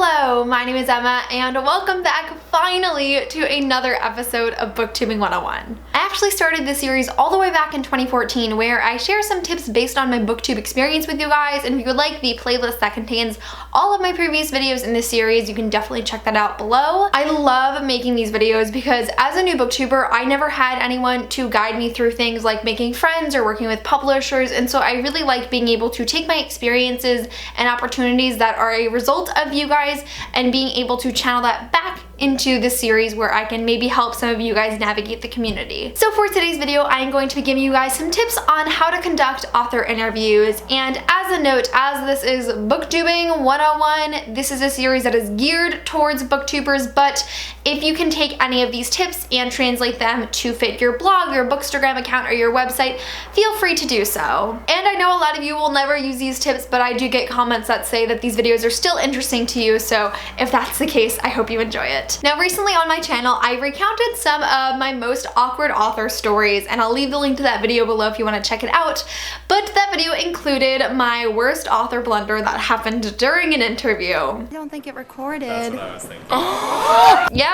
Hello, my name is Emma and welcome back finally to another episode of BookTubing 101. I actually started this series all the way back in 2014 where I share some tips based on my booktube experience with you guys, and if you would like the playlist that contains all of my previous videos in this series, you can definitely check that out below. I love making these videos because as a new booktuber, I never had anyone to guide me through things like making friends or working with publishers, and so I really like being able to take my experiences and opportunities that are a result of you guys and being able to channel that back into this series where I can maybe help some of you guys navigate the community. So for today's video, I am going to be giving you guys some tips on how to conduct author interviews. And as a note, as this is BookTubing 101, this is a series that is geared towards booktubers, but if you can take any of these tips and translate them to fit your blog, your Bookstagram account, or your website, feel free to do so. And I know a lot of you will never use these tips, but I do get comments that say that these videos are still interesting to you, so if that's the case, I hope you enjoy it. Now recently on my channel, I recounted some of my most awkward author stories, and I'll leave the link to that video below if you want to check it out, but that video included my worst author blunder that happened during an interview. I don't think it recorded. That's what I was thinking. Yep.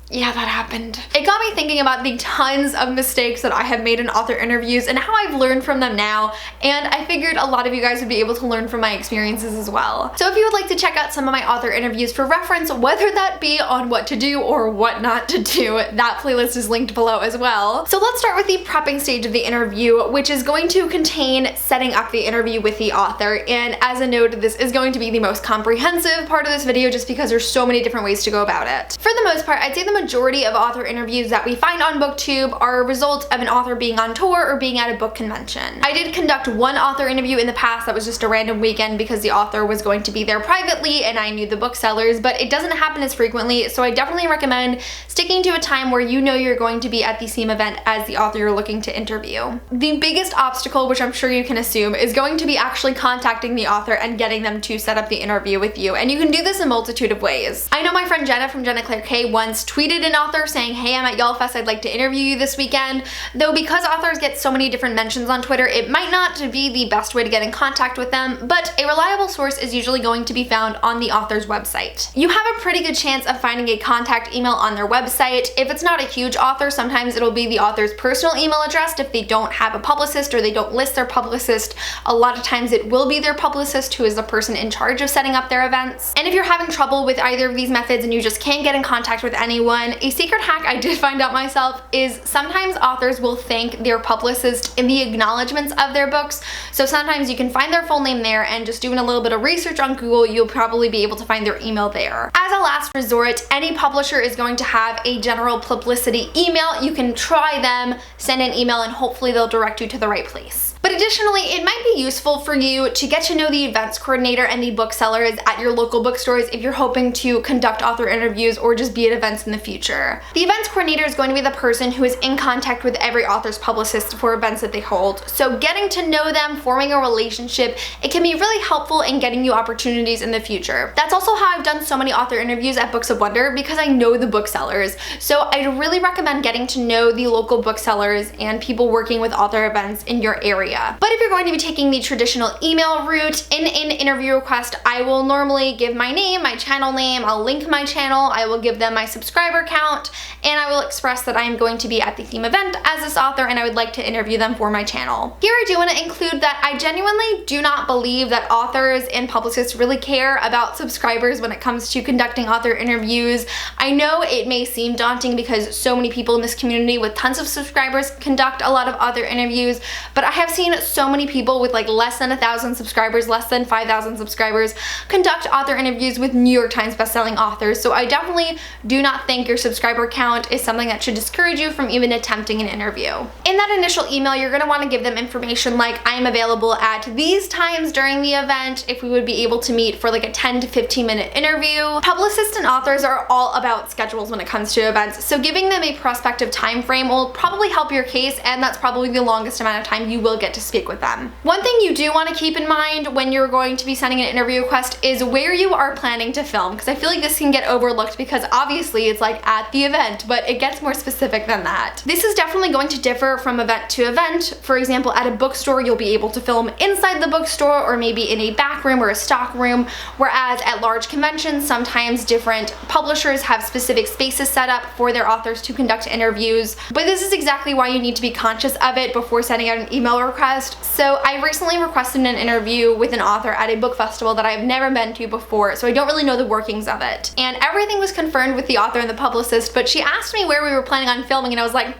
Yeah, that happened. It got me thinking about the tons of mistakes that I have made in author interviews and how I've learned from them now, and I figured a lot of you guys would be able to learn from my experiences as well. So if you would like to check out some of my author interviews for reference, whether that be on what to do or what not to do, that playlist is linked below as well. So let's start with the prepping stage of the interview, which is going to contain setting up the interview with the author. And as a note, this is going to be the most comprehensive part of this video just because there's so many different ways to go about it. For the most part, I'd say the majority of author interviews that we find on BookTube are a result of an author being on tour or being at a book convention. I did conduct one author interview in the past that was just a random weekend because the author was going to be there privately and I knew the booksellers, but it doesn't happen as frequently, so I definitely recommend sticking to a time where you know you're going to be at the same event as the author you're looking to interview. The biggest obstacle, which I'm sure you can assume, is going to be actually contacting the author and getting them to set up the interview with you, and you can do this in a multitude of ways. I know my friend Jenna from Jenna Claire K once tweeted an author saying, "Hey, I'm at YALLFest, I'd like to interview you this weekend." Though because authors get so many different mentions on Twitter, it might not be the best way to get in contact with them, but a reliable source is usually going to be found on the author's website. You have a pretty good chance of finding a contact email on their website. If it's not a huge author, sometimes it'll be the author's personal email address if they don't have a publicist or they don't list their publicist. A lot of times it will be their publicist who is the person in charge of setting up their events. And if you're having trouble with either of these methods and you just can't get in contact with anyone, a secret hack I did find out myself is sometimes authors will thank their publicist in the acknowledgements of their books. So sometimes you can find their full name there, and just doing a little bit of research on Google, you'll probably be able to find their email there. As a last resort, any publisher is going to have a general publicity email. You can try them, send an email, and hopefully they'll direct you to the right place. But additionally, it might be useful for you to get to know the events coordinator and the booksellers at your local bookstores if you're hoping to conduct author interviews or just be at events in the future. The events coordinator is going to be the person who is in contact with every author's publicist for events that they hold. So getting to know them, forming a relationship, it can be really helpful in getting you opportunities in the future. That's also how I've done so many author interviews at Books of Wonder, because I know the booksellers. So I really recommend getting to know the local booksellers and people working with author events in your area. But if you're going to be taking the traditional email route, in an interview request, I will normally give my name, my channel name, I'll link my channel, I will give them my subscriber count, and I will express that I am going to be at the theme event as this author and I would like to interview them for my channel. Here I do want to include that I genuinely do not believe that authors and publicists really care about subscribers when it comes to conducting author interviews. I know it may seem daunting because so many people in this community with tons of subscribers conduct a lot of author interviews, but I have seen so many people with like less than 1,000 subscribers, less than 5,000 subscribers, conduct author interviews with New York Times bestselling authors. So I definitely do not think your subscriber count is something that should discourage you from even attempting an interview. In that initial email, you're going to want to give them information like, I'm available at these times during the event, if we would be able to meet for like a 10 to 15 minute interview. Publicists and authors are all about schedules when it comes to events, so giving them a prospective time frame will probably help your case, and that's probably the longest amount of time you will get get to speak with them. One thing you do want to keep in mind when you're going to be sending an interview request is where you are planning to film, because I feel like this can get overlooked because obviously it's like at the event, but it gets more specific than that. This is definitely going to differ from event to event. For example, at a bookstore, you'll be able to film inside the bookstore or maybe in a back room or a stock room, whereas at large conventions, sometimes different publishers have specific spaces set up for their authors to conduct interviews. But this is exactly why you need to be conscious of it before sending out an email request. So I recently requested an interview with an author at a book festival that I've never been to before, so I don't really know the workings of it. And everything was confirmed with the author and the publicist, but she asked me where we were planning on filming, and I was like,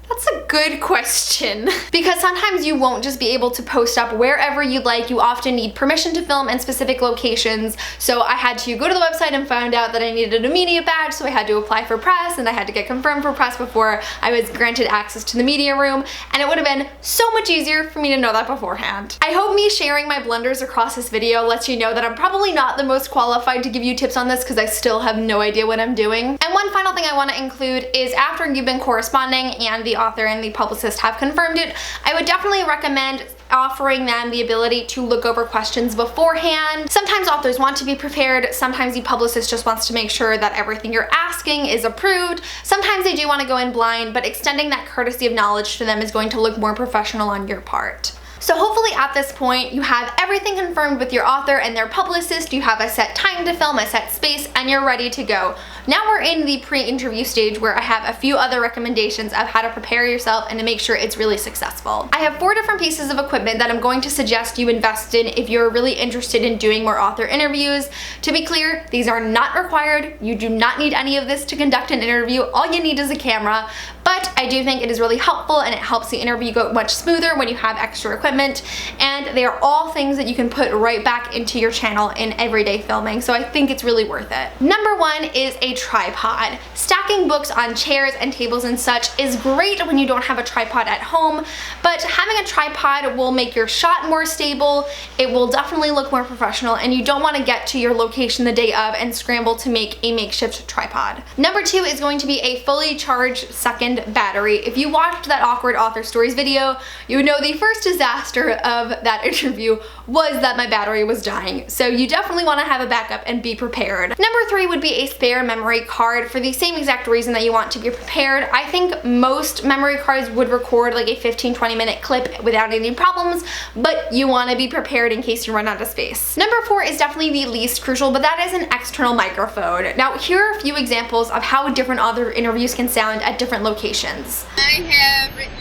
that's a good question. Because sometimes you won't just be able to post up wherever you like. You often need permission to film in specific locations. So I had to go to the website and found out that I needed a media badge, so I had to apply for press and I had to get confirmed for press before I was granted access to the media room, and it would have been so much easier for me to know that beforehand. I hope me sharing my blunders across this video lets you know that I'm probably not the most qualified to give you tips on this because I still have no idea what I'm doing. And one final thing I want to include is after you've been corresponding and the author and the publicist have confirmed it, I would definitely recommend offering them the ability to look over questions beforehand. Sometimes authors want to be prepared, sometimes the publicist just wants to make sure that everything you're asking is approved. Sometimes they do want to go in blind, but extending that courtesy of knowledge to them is going to look more professional on your part. So hopefully at this point you have everything confirmed with your author and their publicist, you have a set time to film, a set space, and you're ready to go. Now we're in the pre-interview stage where I have a few other recommendations of how to prepare yourself and to make sure it's really successful. I have 4 different pieces of equipment that I'm going to suggest you invest in if you're really interested in doing more author interviews. To be clear, these are not required. You do not need any of this to conduct an interview. All you need is a camera, but I do think it is really helpful and it helps the interview go much smoother when you have extra equipment, and they are all things that you can put right back into your channel in everyday filming, so I think it's really worth it. Number 1 is a tripod. Stacking books on chairs and tables and such is great when you don't have a tripod at home, but having a tripod will make your shot more stable, it will definitely look more professional, and you don't want to get to your location the day of and scramble to make a makeshift tripod. Number 2 is going to be a fully charged second battery. If you watched that Awkward Author Stories video, you would know the first disaster of that interview was that my battery was dying. So you definitely want to have a backup and be prepared. Number 3 would be a spare memory card for the same exact reason that you want to be prepared. I think most memory cards would record like a 15-20 minute clip without any problems, but you want to be prepared in case you run out of space. Number 4 is definitely the least crucial, but that is an external microphone. Now here are a few examples of how different author interviews can sound at different locations. I have written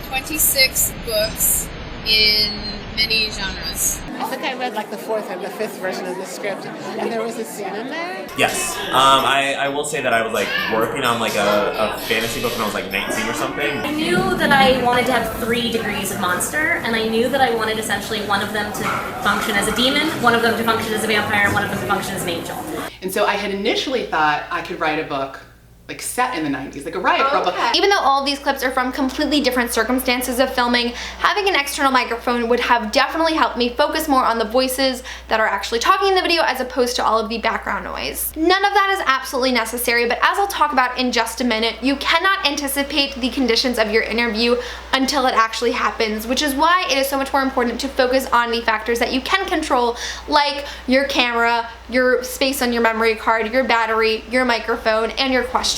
26 books in many genres. I think I read like the 4th or the 5th version of the script, and there was a scene in there. Yes. I will say that I was like working on like a fantasy book when I was like 19 or something. I knew that I wanted to have 3 degrees of monster, and I knew that I wanted essentially one of them to function as a demon, one of them to function as a vampire, and one of them to function as an angel. And so I had initially thought I could write a book like set in the 90s, like a riot girl book. Even though all of these clips are from completely different circumstances of filming, having an external microphone would have definitely helped me focus more on the voices that are actually talking in the video as opposed to all of the background noise. None of that is absolutely necessary, but as I'll talk about in just a minute, you cannot anticipate the conditions of your interview until it actually happens, which is why it is so much more important to focus on the factors that you can control, like your camera, your space on your memory card, your battery, your microphone, and your questions.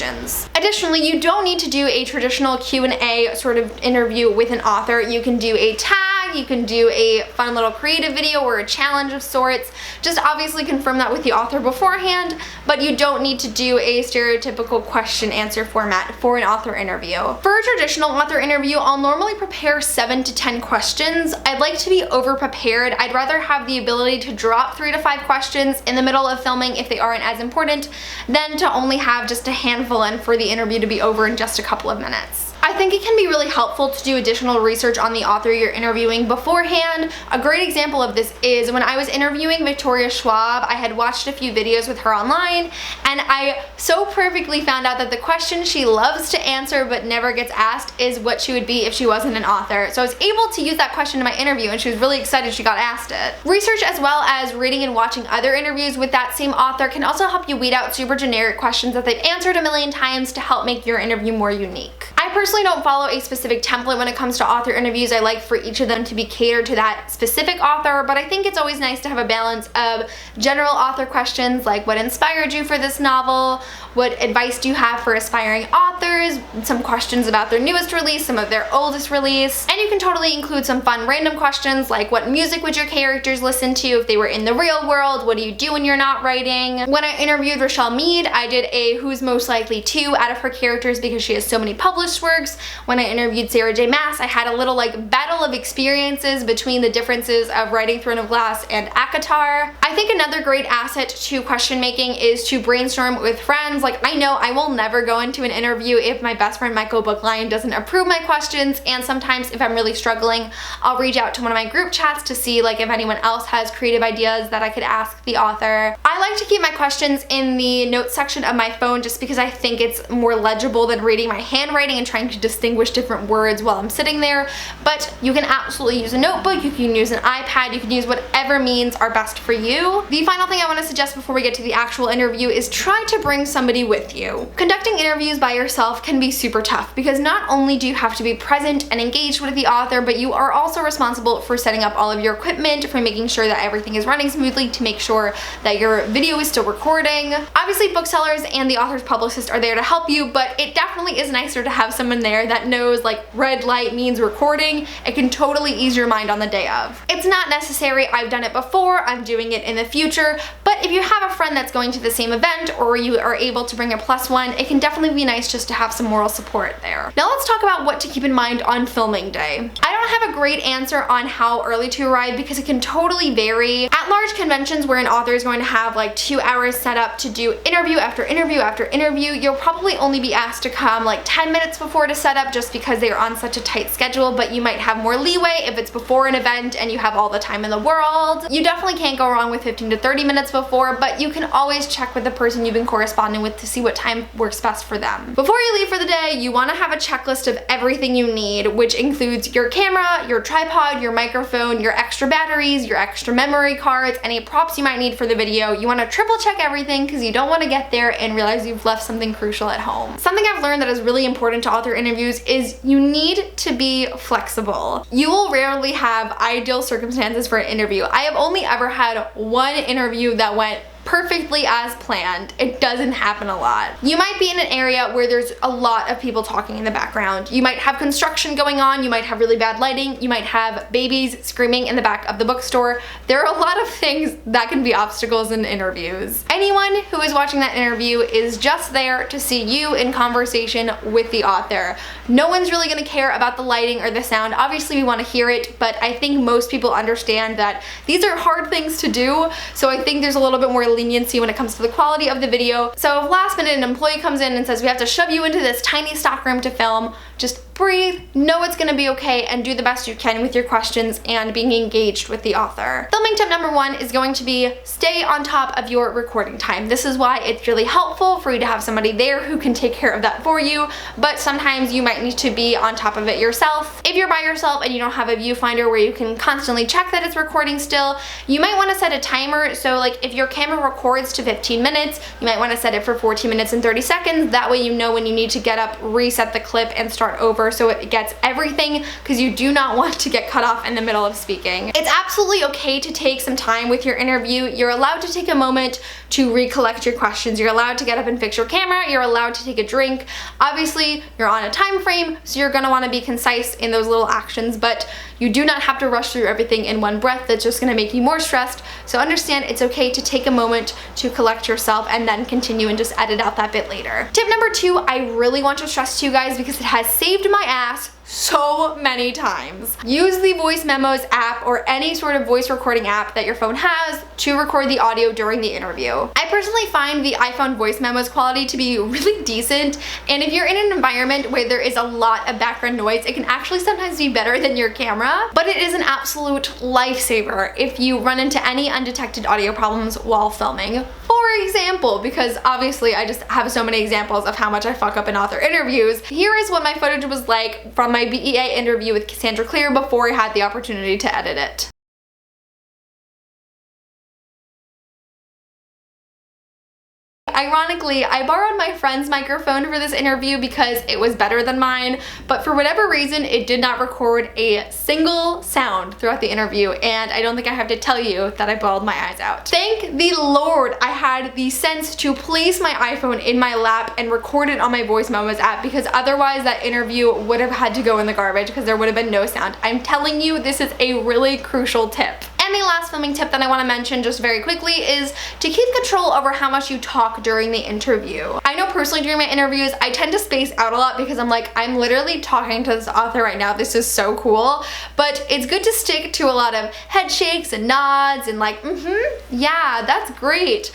Additionally, you don't need to do a traditional Q&A sort of interview with an author. You can do a tag, you can do a fun little creative video or a challenge of sorts. Just obviously confirm that with the author beforehand, but you don't need to do a stereotypical question-answer format for an author interview. For a traditional author interview, I'll normally prepare 7 to 10 questions. I'd like to be over-prepared. I'd rather have the ability to drop 3 to 5 questions in the middle of filming if they aren't as important than to only have just a handful and for the interview to be over in just a couple of minutes. I think it can be really helpful to do additional research on the author you're interviewing beforehand. A great example of this is when I was interviewing Victoria Schwab, I had watched a few videos with her online, and I so perfectly found out that the question she loves to answer but never gets asked is what she would be if she wasn't an author. So I was able to use that question in my interview, and she was really excited she got asked it. Research as well as reading and watching other interviews with that same author can also help you weed out super generic questions that they've answered a million times to help make your interview more unique. I personally don't follow a specific template when it comes to author interviews. I like for each of them to be catered to that specific author, but I think it's always nice to have a balance of general author questions like what inspired you for this novel, what advice do you have for aspiring authors, some questions about their newest release, some of their oldest release, and you can totally include some fun random questions like what music would your characters listen to if they were in the real world, what do you do when you're not writing. When I interviewed Rochelle Mead, I did a who's most likely to out of her characters because she has so many published works. When I interviewed Sarah J. Maas, I had a little like battle of experiences between the differences of writing Throne of Glass and ACOTAR. I think another great asset to question making is to brainstorm with friends. Like, I know I will never go into an interview if my best friend Michael Bookline doesn't approve my questions, and sometimes if I'm really struggling, I'll reach out to one of my group chats to see like if anyone else has creative ideas that I could ask the author. I like to keep my questions in the notes section of my phone just because I think it's more legible than reading my handwriting and trying to distinguish different words while I'm sitting there, but you can absolutely use a notebook, you can use an iPad, you can use whatever means are best for you. The final thing I want to suggest before we get to the actual interview is try to bring somebody with you. Conducting interviews by yourself can be super tough because not only do you have to be present and engaged with the author, but you are also responsible for setting up all of your equipment, for making sure that everything is running smoothly, to make sure that your video is still recording. Obviously, booksellers and the author's publicist are there to help you, but it definitely is nicer to have someone there that knows like red light means recording. It can totally ease your mind on the day of. It's not necessary. I've done it before, I'm doing it in the future, but if you have a friend that's going to the same event or you are able to bring a plus one, it can definitely be nice just to have some moral support there. Now let's talk about what to keep in mind on filming day. I don't have a great answer on how early to arrive because it can totally vary. At large conventions where an author is going to have like 2 hours set up to do interview after interview after interview, you'll probably only be asked to come like 10 minutes before to set up just because they are on such a tight schedule, but you might have more leeway if it's before an event and you have all the time in the world. You definitely can't go wrong with 15 to 30 minutes before, but you can always check with the person you've been corresponding with to see what time works best for them. Before you leave for the day, you want to have a checklist of everything you need, which includes your camera, your tripod, your microphone, your extra batteries, your extra memory cards, any props you might need for the video. You want to triple check everything because you don't want to get there and realize you've left something crucial at home. Something I've learned that is really important to author interviews is you need to be flexible. You will rarely have ideal circumstances for an interview. I have only ever had one interview that went perfectly as planned. It doesn't happen a lot. You might be in an area where there's a lot of people talking in the background. You might have construction going on, you might have really bad lighting, you might have babies screaming in the back of the bookstore. There are a lot of things that can be obstacles in interviews. Anyone who is watching that interview is just there to see you in conversation with the author. No one's really gonna care about the lighting or the sound. Obviously we want to hear it, but I think most people understand that these are hard things to do, so I think there's a little bit more leniency when it comes to the quality of the video. So if last minute an employee comes in and says we have to shove you into this tiny stockroom to film, just breathe, know it's gonna be okay, and do the best you can with your questions and being engaged with the author. Filming tip number 1 is going to be stay on top of your recording time. This is why it's really helpful for you to have somebody there who can take care of that for you, but sometimes you might need to be on top of it yourself. If you're by yourself and you don't have a viewfinder where you can constantly check that it's recording still, you might want to set a timer. So like if your camera records to 15 minutes, you might want to set it for 14 minutes and 30 seconds. That way you know when you need to get up, reset the clip, and start over so it gets everything, because you do not want to get cut off in the middle of speaking. It's absolutely okay to take some time with your interview. You're allowed to take a moment to recollect your questions. You're allowed to get up and fix your camera. You're allowed to take a drink. Obviously, you're on a time frame, so you're gonna wanna be concise in those little actions, but you do not have to rush through everything in one breath. That's just gonna make you more stressed. So understand it's okay to take a moment to collect yourself and then continue and just edit out that bit later. Tip number 2, I really want to stress to you guys because it has saved my ass so many times. Use the Voice Memos app or any sort of voice recording app that your phone has to record the audio during the interview. I personally find the iPhone Voice Memos quality to be really decent, and if you're in an environment where there is a lot of background noise, it can actually sometimes be better than your camera, but it is an absolute lifesaver if you run into any undetected audio problems while filming. For example, because obviously I just have so many examples of how much I fuck up in author interviews, here is what my footage was like from my BEA interview with Cassandra Clear before I had the opportunity to edit it. Ironically, I borrowed my friend's microphone for this interview because it was better than mine, but for whatever reason, it did not record a single sound throughout the interview, and I don't think I have to tell you that I bawled my eyes out. Thank the Lord I had the sense to place my iPhone in my lap and record it on my Voice Memos app, because otherwise that interview would have had to go in the garbage because there would have been no sound. I'm telling you, this is a really crucial tip. And the last filming tip that I want to mention just very quickly is to keep control over how much you talk during the interview. I know personally during my interviews, I tend to space out a lot because I'm like, I'm literally talking to this author right now. This is so cool. But it's good to stick to a lot of head shakes and nods and like, yeah, that's great.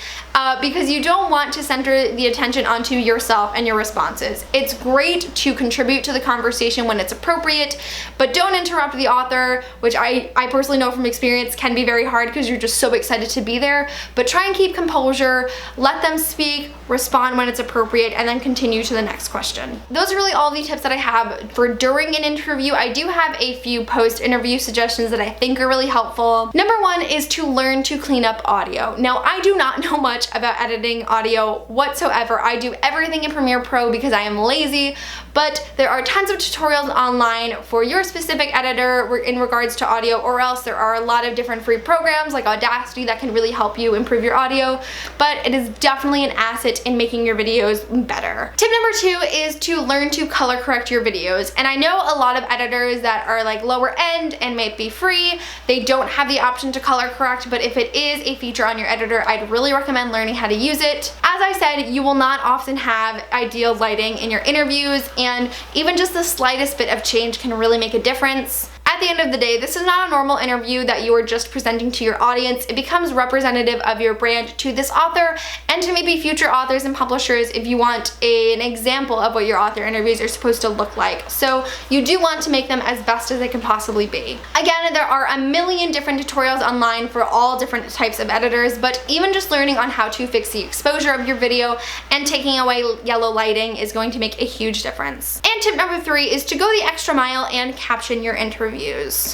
Because you don't want to center the attention onto yourself and your responses. It's great to contribute to the conversation when it's appropriate, but don't interrupt the author, which I personally know from experience can be very hard because you're just so excited to be there. But try and keep composure, let them speak, respond when it's appropriate, and then continue to the next question. Those are really all the tips that I have for during an interview. I do have a few post-interview suggestions that I think are really helpful. Number one is to learn to clean up audio. Now, I do not know much about editing audio whatsoever. I do everything in Premiere Pro because I am lazy, but there are tons of tutorials online for your specific editor in regards to audio, or else there are a lot of different free programs like Audacity that can really help you improve your audio, but it is definitely an asset in making your videos better. Tip number two is to learn to color correct your videos. And I know a lot of editors that are like lower end and may be free, they don't have the option to color correct, but if it is a feature on your editor, I'd really recommend learning how to use it. As I said, you will not often have ideal lighting in your interviews, and even just the slightest bit of change can really make a difference. At the end of the day, this is not a normal interview that you are just presenting to your audience. It becomes representative of your brand to this author and to maybe future authors and publishers if you want an example of what your author interviews are supposed to look like. So you do want to make them as best as they can possibly be. Again, there are a million different tutorials online for all different types of editors, but even just learning on how to fix the exposure of your video and taking away yellow lighting is going to make a huge difference. And tip number three is to go the extra mile and caption your interviews.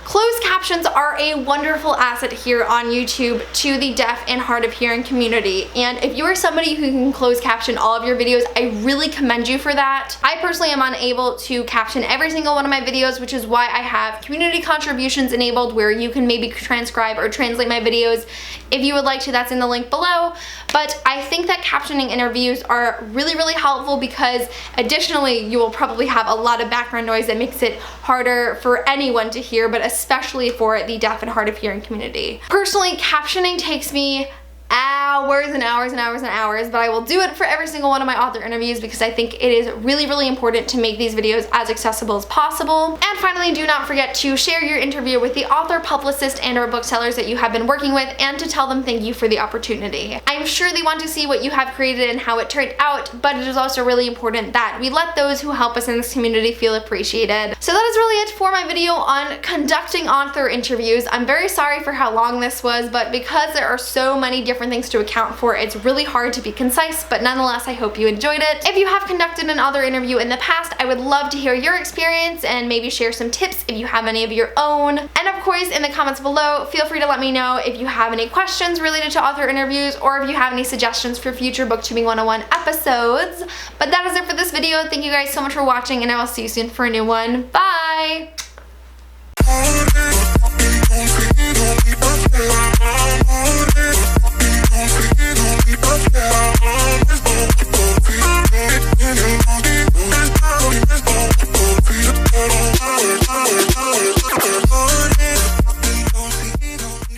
Closed captions are a wonderful asset here on YouTube to the deaf and hard of hearing community, and if you are somebody who can close caption all of your videos, I really commend you for that. I personally am unable to caption every single one of my videos, which is why I have community contributions enabled where you can maybe transcribe or translate my videos. If you would like to, that's in the link below. But I think that captioning interviews are really, really helpful because additionally, you will probably have a lot of background noise that makes it harder for anyone to hear, but especially for the deaf and hard of hearing community. Personally, captioning takes me hours and hours and hours and hours, but I will do it for every single one of my author interviews because I think it is really, really important to make these videos as accessible as possible. And finally, do not forget to share your interview with the author, publicist, and or booksellers that you have been working with, and to tell them thank you for the opportunity. I'm sure they want to see what you have created and how it turned out, but it is also really important that we let those who help us in this community feel appreciated. So that is really it for my video on conducting author interviews. I'm very sorry for how long this was, but because there are so many different things to account for, it's really hard to be concise, but nonetheless, I hope you enjoyed it. If you have conducted an author interview in the past, I would love to hear your experience and maybe share some tips if you have any of your own. And of course, in the comments below, feel free to let me know if you have any questions related to author interviews or if you have any suggestions for future BookTubing 101 episodes. But that is it for this video. Thank you guys so much for watching, and I will see you soon for a new one. Bye!